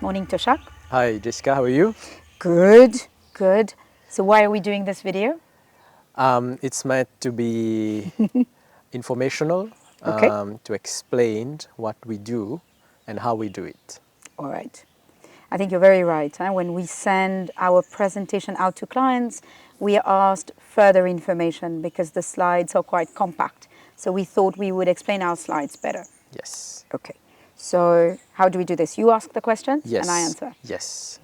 Morning, Toshak. Hi, Jessica, how are you? Good, good. So why are we doing this video? It's meant to be informational, Okay. to explain what we do and how we do it. All right. I think you're very right. When we send our presentation out to clients, we are asked further information because the slides are quite compact. So we thought we would explain our slides better. Yes. Okay. So how do we do this? You ask the questions Yes. and I answer. Yes.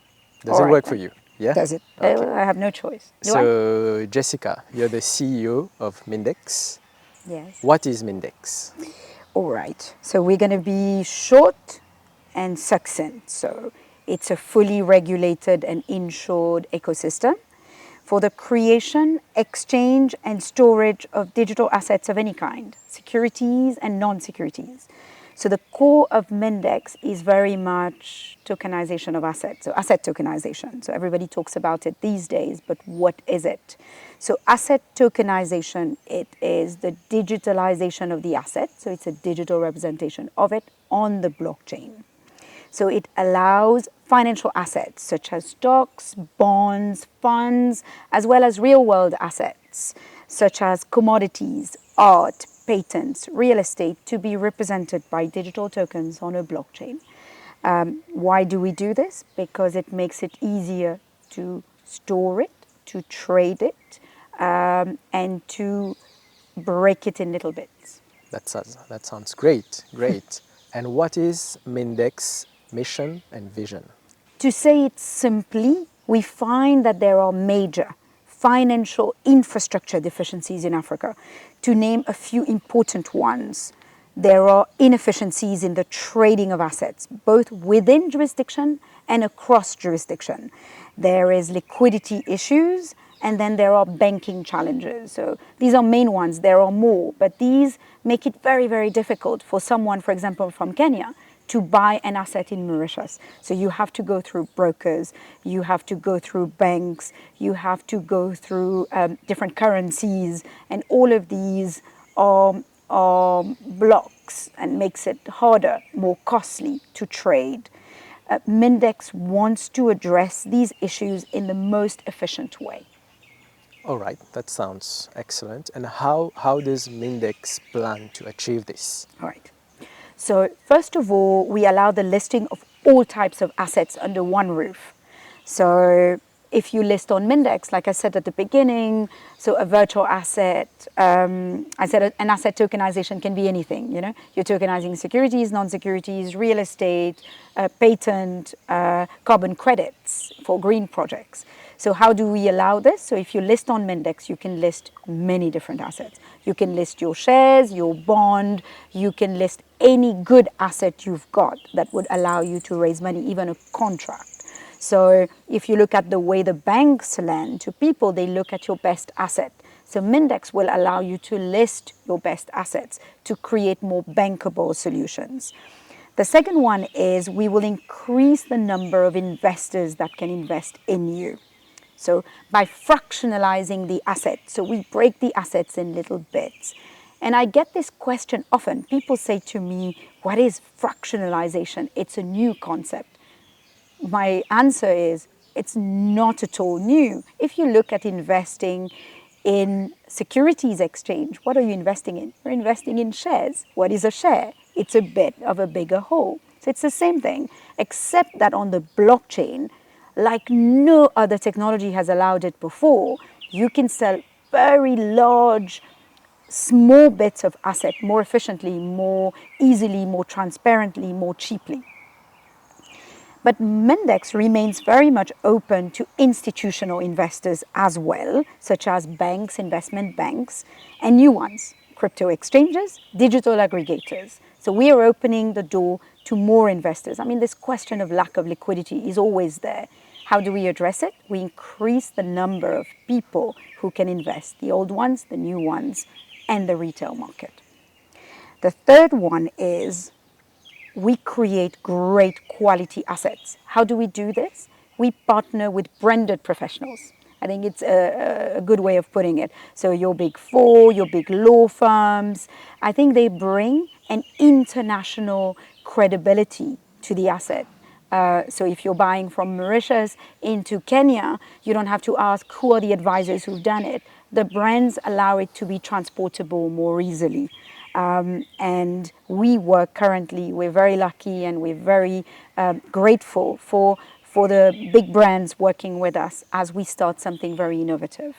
Does All it right, work for then. you? Yeah? Does it? Okay. I have no choice. Do I? So, Jessica, you're the CEO of MINDEX. Yes. What is MINDEX? All right. So we're going to be short and succinct. So it's a fully regulated and insured ecosystem for the creation, exchange, and storage of digital assets of any kind, securities and non-securities. So the core of MINDEX is very much tokenization of assets, so asset tokenization. So everybody talks about it these days, but what is it? So asset tokenization, it is the digitalization of the asset. So it's a digital representation of it on the blockchain. So it allows financial assets such as stocks, bonds, funds, as well as real-world assets such as commodities, art, patents, real estate to be represented by digital tokens on a blockchain. Why do we do this? Because it makes it easier to store it, to trade it, and to break it in little bits. That sounds great, great. And what is MINDEX mission and vision? To say it simply, we find that there are major financial infrastructure deficiencies in Africa. To name a few important ones, there are inefficiencies in the trading of assets, both within jurisdiction and across jurisdiction. There is liquidity issues, and then there are banking challenges. So these are main ones. There are more, but these make it very, very difficult for someone, for example, from Kenya, to buy an asset in Mauritius. So you have to go through brokers, you have to go through banks, you have to go through different currencies, and all of these are blocks and makes it harder, more costly to trade. MINDEX wants to address these issues in the most efficient way. All right, that sounds excellent. And how does MINDEX plan to achieve this? All right. So first of all, we allow the listing of all types of assets under one roof. So if you list on MINDEX, like I said at the beginning, so a virtual asset, I said an asset tokenization can be anything, you know. You're tokenizing securities, non-securities, real estate, patent, carbon credits for green projects. So how do we allow this? So if you list on MINDEX, you can list many different assets. You can list your shares, your bond, you can list any good asset you've got that would allow you to raise money, even a contract. So if you look at the way the banks lend to people, they look at your best asset. So MINDEX will allow you to list your best assets to create more bankable solutions. The second one is we will increase the number of investors that can invest in you. So by fractionalizing the asset, so we break the assets in little bits. And I get this question often. People say to me, what is fractionalization? It's a new concept. My answer is, it's not at all new. If you look at investing in securities exchange, what are you investing in? You're investing in shares. What is a share? It's a bit of a bigger whole. So it's the same thing, except that on the blockchain, like no other technology has allowed it before, you can sell very large, small bits of asset more efficiently, more easily, more transparently, more cheaply. But MINDEX remains very much open to institutional investors as well, such as banks, investment banks, and new ones, crypto exchanges, digital aggregators. So we are opening the door to more investors. I mean, this question of lack of liquidity is always there. How do we address it? We increase the number of people who can invest, the old ones, the new ones, and the retail market. The third one is we create great quality assets. How do we do this? We partner with branded professionals. I think it's a good way of putting it. So your big four, your big law firms, I think they bring an international credibility to the asset. So if you're buying from Mauritius into Kenya, you don't have to ask who are the advisors who've done it. The brands allow it to be transportable more easily. And we work currently, we're very lucky and we're very grateful for the big brands working with us as we start something very innovative.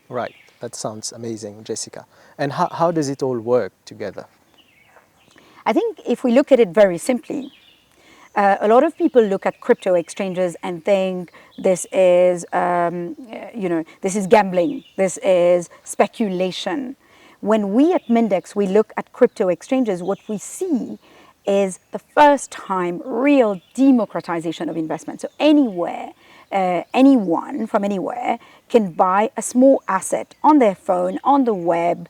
Right, that sounds amazing, Jessica. And how does it all work together? I think if we look at it very simply, a lot of people look at crypto exchanges and think this is, this is gambling, this is speculation. When we at MINDEX, we look at crypto exchanges, what we see is the first time real democratization of investment. So anywhere, anyone from anywhere can buy a small asset on their phone, on the web,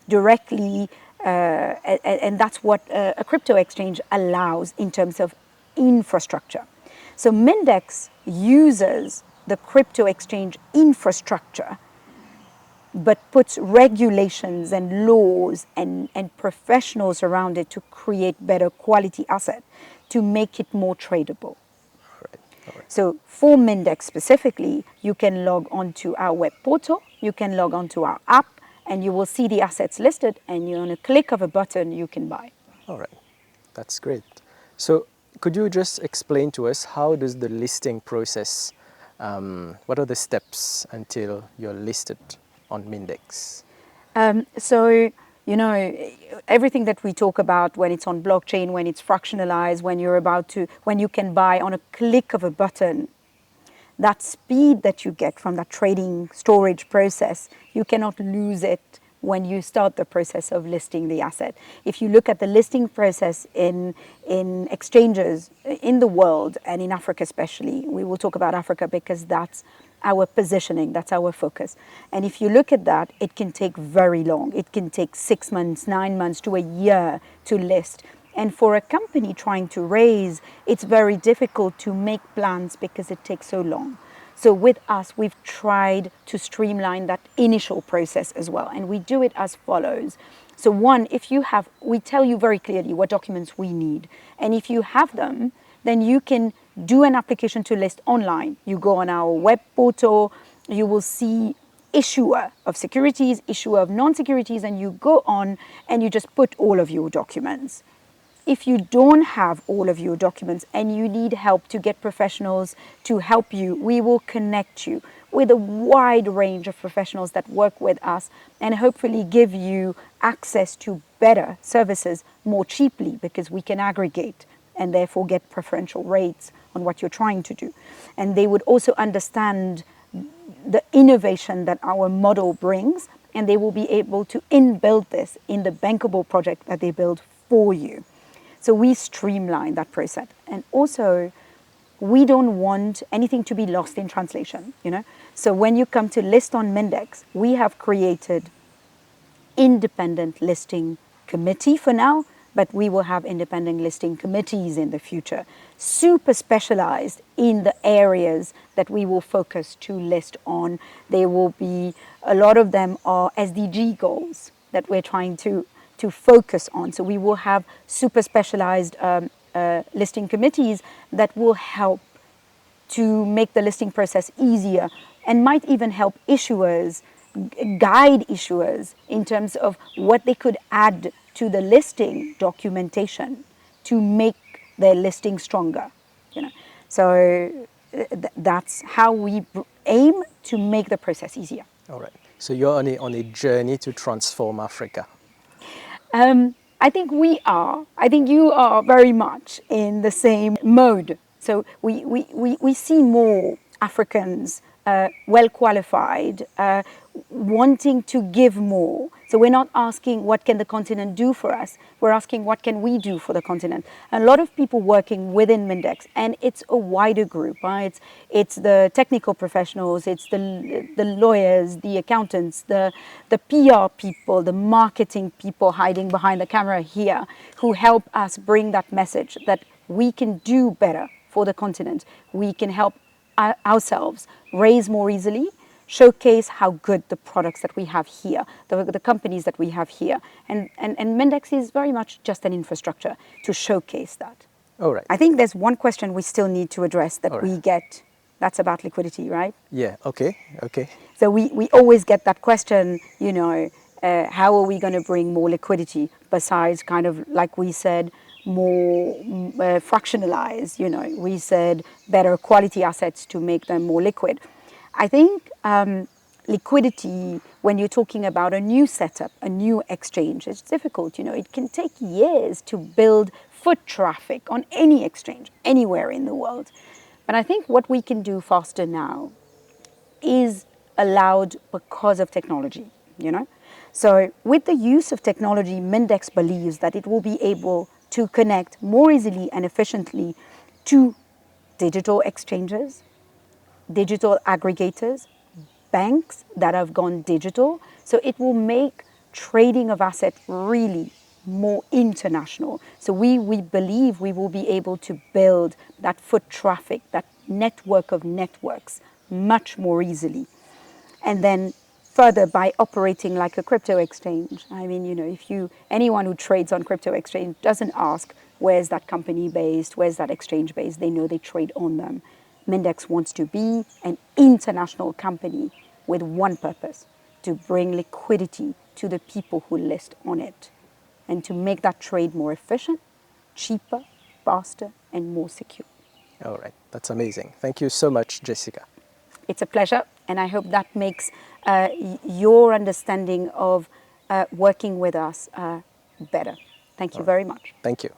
directly, and that's what a crypto exchange allows in terms of infrastructure. So MINDEX uses the crypto exchange infrastructure but puts regulations and laws and professionals around it to create better quality asset, to make it more tradable. Right. All right. So for MINDEX specifically, you can log onto our web portal, you can log onto our app, and you will see the assets listed, and on a click of a button, you can buy. All right, that's great. So could you just explain to us how does the listing process, what are the steps until you're listed on MINDEX? Everything that we talk about when it's on blockchain, when it's fractionalized, when you can buy on a click of a button, that speed that you get from that trading storage process, you cannot lose it when you start the process of listing the asset. If you look at the listing process in exchanges in the world and in Africa especially, we will talk about Africa because that's our positioning, that's our focus. And if you look at that, it can take very long. It can take 6 months, 9 months to a year to list. And for a company trying to raise, it's very difficult to make plans because it takes so long. So with us, we've tried to streamline that initial process as well. And we do it as follows. So one, we tell you very clearly what documents we need. And if you have them, then you can do an application to list online. You go on our web portal, you will see issuer of securities, issuer of non-securities, and you go on and you just put all of your documents. If you don't have all of your documents and you need help to get professionals to help you, we will connect you with a wide range of professionals that work with us and hopefully give you access to better services more cheaply because we can aggregate and therefore get preferential rates on what you're trying to do. And they would also understand the innovation that our model brings, and they will be able to inbuild this in the bankable project that they build for you. So we streamline that process. And also, we don't want anything to be lost in translation, So when you come to list on MINDEX, we have created independent listing committee for now, but we will have independent listing committees in the future, super specialized in the areas that we will focus to list on. There will be, a lot of them are SDG goals that we're trying to focus on. So we will have super specialized listing committees that will help to make the listing process easier and might even help issuers, guide issuers in terms of what they could add to the listing documentation to make their listing stronger. So that's how we aim to make the process easier. All right. So you're on a journey to transform Africa. I think we are. I think you are very much in the same mode. So we see more Africans well qualified, wanting to give more. So we're not asking what can the continent do for us. We're asking what can we do for the continent. A lot of people working within MINDEX, and it's a wider group. Right? It's the technical professionals, it's the lawyers, the accountants, the PR people, the marketing people hiding behind the camera here, who help us bring that message that we can do better for the continent. We can help ourselves raise more easily, showcase how good the products that we have here, the companies that we have here. And MINDEX is very much just an infrastructure to showcase that. All right. I think there's one question we still need to address that All right. we get. That's about liquidity, right? Yeah, okay, okay. So we always get that question, how are we going to bring more liquidity besides kind of, like we said, more fractionalized, we said better quality assets to make them more liquid. I think liquidity, when you're talking about a new setup, a new exchange, it's difficult. It can take years to build foot traffic on any exchange, anywhere in the world. But I think what we can do faster now is allowed because of technology. So with the use of technology, Mindex believes that it will be able to connect more easily and efficiently to digital exchanges, digital aggregators, banks that have gone digital. So it will make trading of assets really more international. So we believe we will be able to build that foot traffic, that network of networks much more easily. And then further by operating like a crypto exchange. I mean, if anyone who trades on crypto exchange doesn't ask where's that company based, where's that exchange based, they know they trade on them. Mindex wants to be an international company with one purpose, to bring liquidity to the people who list on it and to make that trade more efficient, cheaper, faster, and more secure. All right, that's amazing. Thank you so much, Jessica. It's a pleasure, and I hope that makes your understanding of working with us better. Thank you very much. Thank you.